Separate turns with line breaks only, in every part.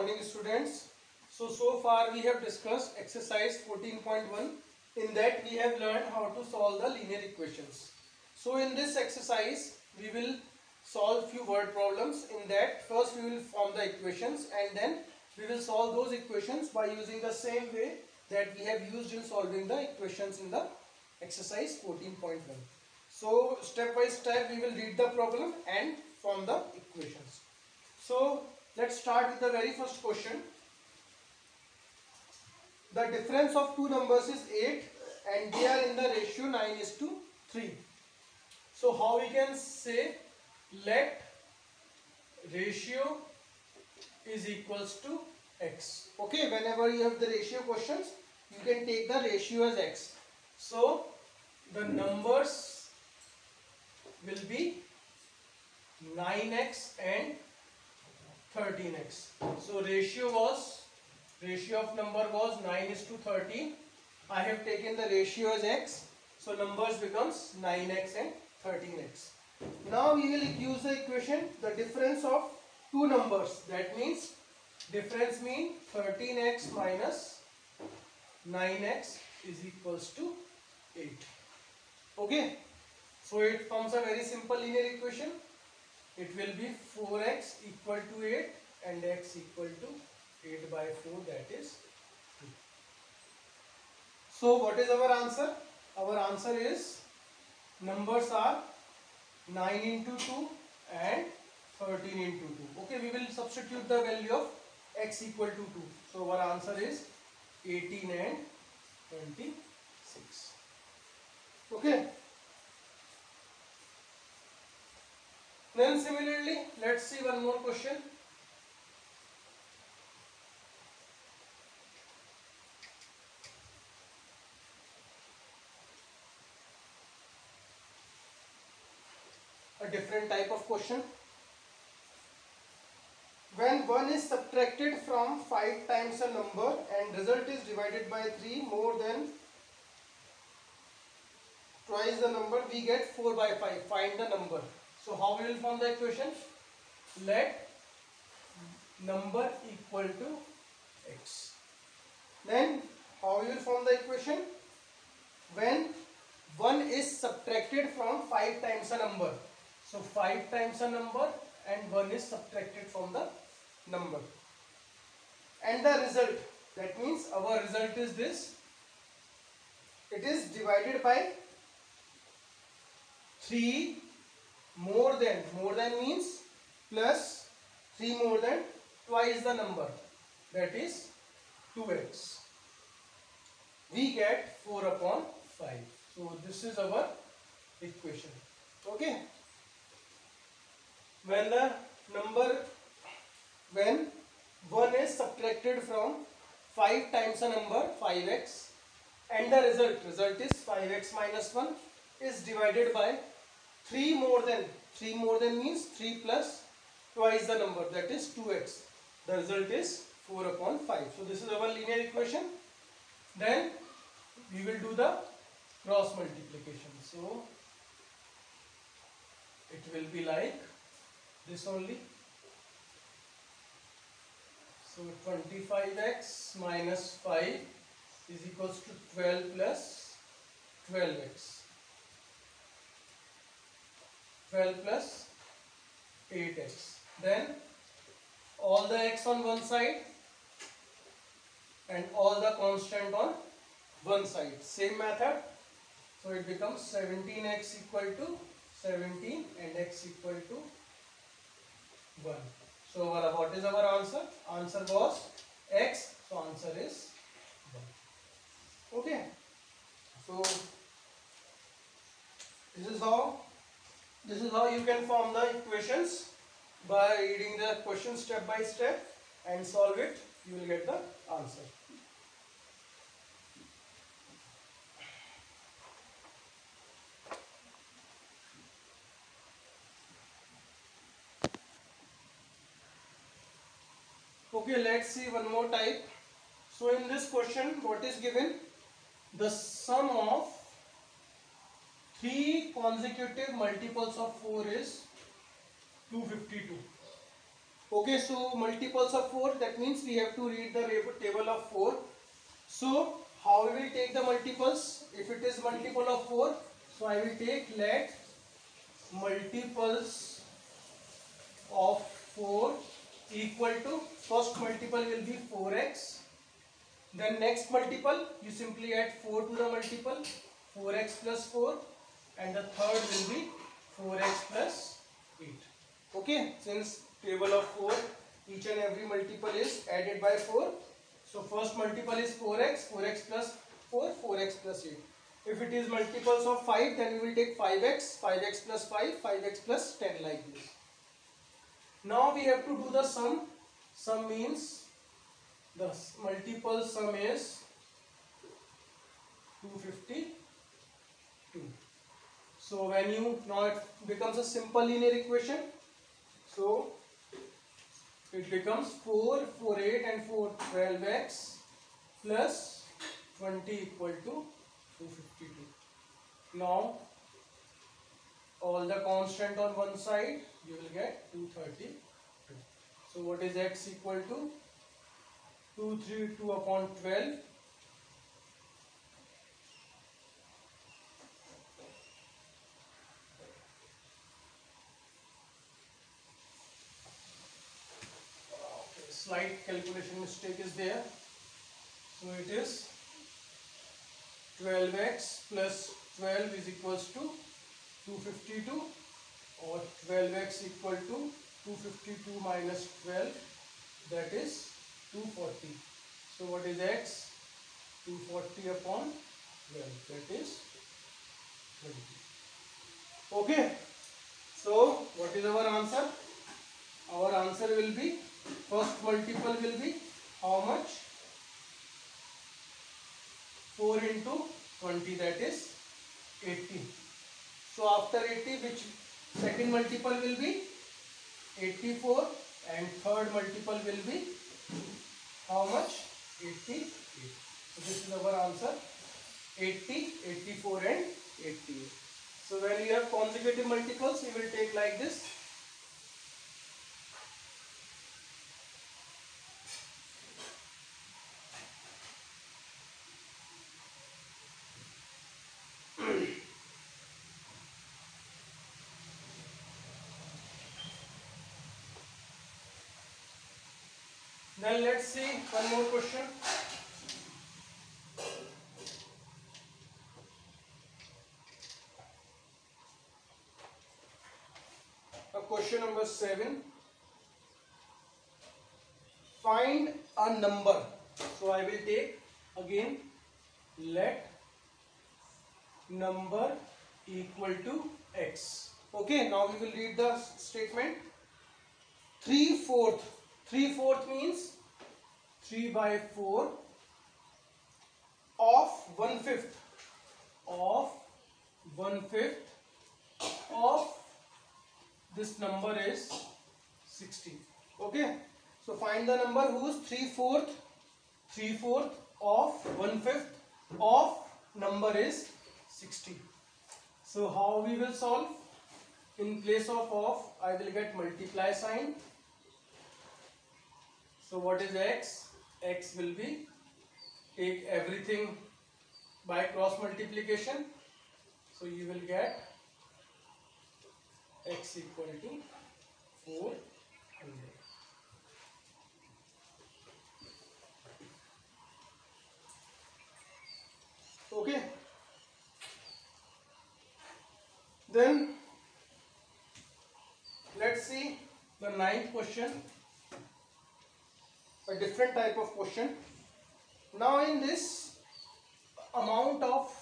morning students. So far we have discussed exercise 14.1. In that we have learned how to solve the linear equations. So in this exercise we will solve few word problems. In that first we will form the equations and then we will solve those equations by using the same way that we have used in solving the equations in the exercise 14.1. So step by step we will read the problem and form the equations. So let's start with the very first question. The difference of two numbers is 8 and they are in the ratio 9:3. So how we can say let ratio is equals to x. Okay, whenever you have the ratio questions, you can take the ratio as x. So the numbers will be 9x and 13x. So ratio of number was 9:13. I have taken the ratio as x. So numbers becomes 9x and 13x. Now we will use the equation the difference of two numbers. That means difference mean 13x minus 9x is equals to 8. Okay. So it forms a very simple linear equation. It will be 4x equal to 8 and x equal to 8 by 4, that is 2. So what is our answer? Our answer is numbers are 9 into 2 and 13 into 2. Okay, we will substitute the value of x equal to 2. So our answer is 18 and 26. Okay. Then similarly, let's see one more question. A different type of question. When 1 is subtracted from 5 times a number and result is divided by 3 more than twice the number, we get 4 by 5. Find the number. So how we will form the equation? Let number equal to x. Then how we will form the equation? When 1 is subtracted from 5 times a number. So 5 times a number and 1 is subtracted from the number. And the result, that means our result is this. It is divided by 3 more than means plus 3 more than twice the number, that is 2x. We get 4 upon 5. So this is our equation. Okay. When 1 is subtracted from 5 times a number 5x and the result is 5x minus 1 is divided by 3 more than means 3 plus twice the number, that is 2x. The result is 4 upon 5. So this is our linear equation. Then we will do the cross multiplication. So it will be like this only. So 25x minus 5 is equals to 12 plus 12x. 12 plus 8x. Then all the x on one side and all the constant on one side. Same method. So it becomes 17x equal to 17 and x equal to 1. So what is our answer? Answer was x. So answer is 1. Okay. So this is how you can form the equations by reading the question step by step and solve it. You will get the answer. Okay, let's see one more type. So in this question, what is given? The sum of 3 consecutive multiples of 4 is 252. Okay, so multiples of 4, that means we have to read the table of 4. So how we will take the multiples? If it is multiple of 4, so I will take let multiples of 4 equal to, first multiple will be 4x, then next multiple you simply add 4 to the multiple, 4x plus 4, and the third will be 4x plus 8. Okay, since table of 4 each and every multiple is added by 4, so first multiple is 4x, 4x plus 4, 4x plus 8. If it is multiples of 5, then we will take 5x, 5x plus 5, 5x plus 10, like this. Now we have to do the sum. Sum means the multiple sum is 252. So when you, now it becomes a simple linear equation. So it becomes 4, 4, 8 and 4, 12x plus 20 equal to 252. Now all the constant on one side, you will get 232. So what is x equal to? 232 upon 12. Slight calculation mistake is there. So it is 12x plus 12 is equals to 252, or 12x equal to 252 minus 12, that is 240. So what is x? 240 upon 12, that is 20. Okay. So what is our answer? Our answer will be, first multiple will be how much? 4 into 20, that is 80. So after 80, which second multiple will be? 84, and third multiple will be how much? 88. So this is our answer, 80, 84 and 88. So when you have consecutive multiples, you will take like this. Then let's see one more question. Question number 7. Find a number. So I will take again, let number equal to x. Okay, now we will read the statement. 3/4. 3/4 means 3 by 4 of 1/5 of 1/5 of this number is 60. Okay, so find the number whose 3/4 of 1/5 of number is 60. So how we will solve? In place of I will get multiply sign. So what is x? X will be, take everything by cross multiplication. So you will get x equal to 400. Okay. Then let's see the 9th question. A different type of question. Now in this, amount of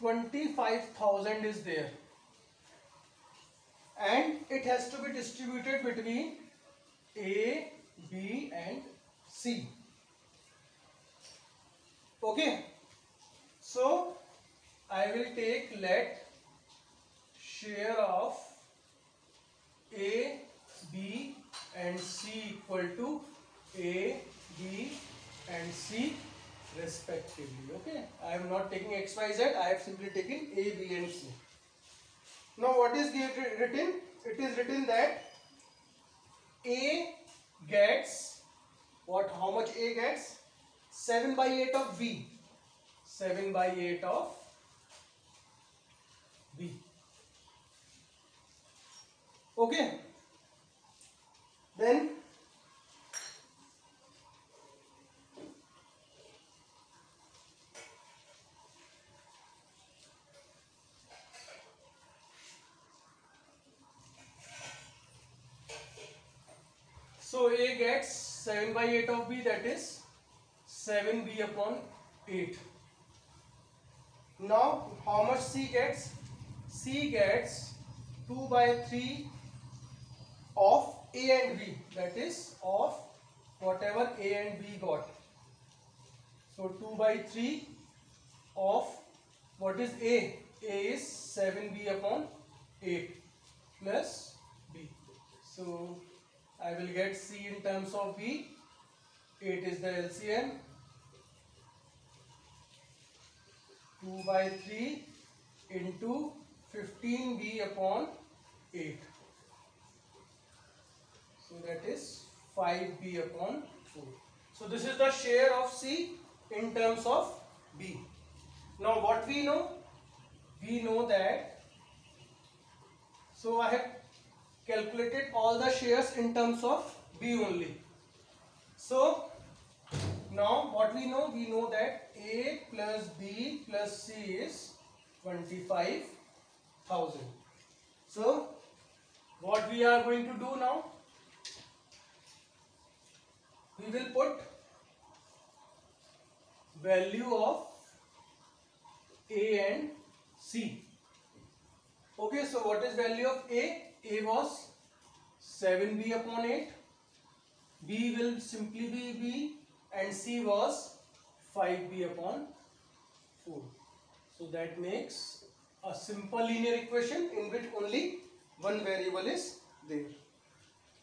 25,000 is there, and it has to be distributed between A, B and C. Okay, so I will take let share of A, B and C equal to A, B and C respectively. Okay, I am not taking x, y, z, I have simply taken A, B and C. Now what is written? It is written that A gets what? How much A gets? 7 by 8 of B. 7 by 8 of B. Okay. Then so A gets 7 by 8 of B, that is 7B upon 8. Now how much C gets? C gets 2 by 3 of A and B, that is of whatever A and B got. So 2 by 3 of what is A? A is 7B upon 8 plus B. So I will get C in terms of B. 8 is the LCM. 2 by 3 into 15B upon 8. So that is 5B upon 4. So this is the share of C in terms of B. Now what we know? We know that, so I have calculated all the shares in terms of B only. So now what we know? We know that A plus B plus C is 25,000. So what we are going to do now? We will put value of A and C. Okay, so what is value of A? A was 7B upon 8. B will simply be B, and C was 5B upon 4. So that makes a simple linear equation in which only one variable is there.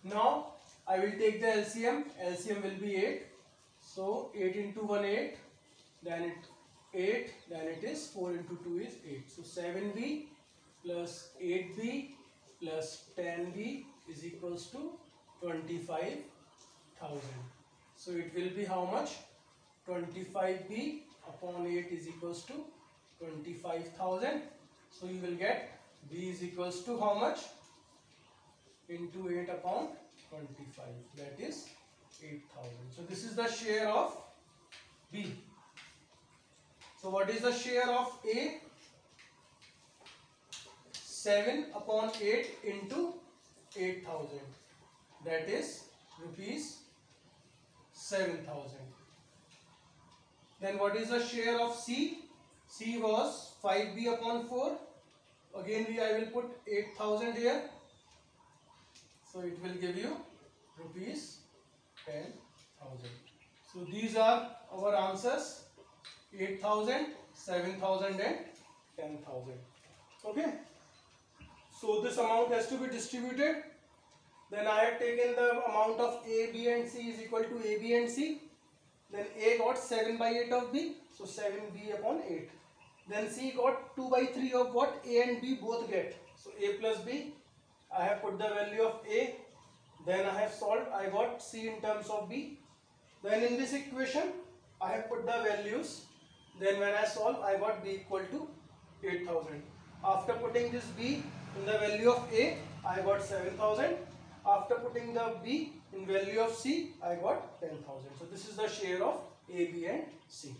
Now I will take the LCM. LCM will be 8. So 8 into 1 8, then it 8, then it is 4 into 2 is 8. So 7B plus 8B plus 10B is equals to 25,000. So it will be how much? 25B upon 8 is equals to 25,000. So you will get B is equals to how much? Into 8 upon 25, that is 8,000. So this is the share of B. So what is the share of A? 7 upon 8 into 8,000, that is rupees 7,000. Then what is the share of C? C was 5B upon 4. Again I will put 8,000 here. So it will give you rupees 10,000. So these are our answers: 8,000, 7,000 and 10,000. Okay. So this amount has to be distributed. Then I have taken the amount of A, B and C is equal to A, B and C. Then A got 7 by 8 of B. So 7B upon 8. Then C got 2 by 3 of what A and B both get. So A plus B. I have put the value of A. Then I have solved. I got C in terms of B. Then in this equation, I have put the values. Then when I solve, I got B equal to 8,000. After putting this B in the value of A, I got 7,000. After putting the B in value of C, I got 10,000. So this is the share of A, B and C.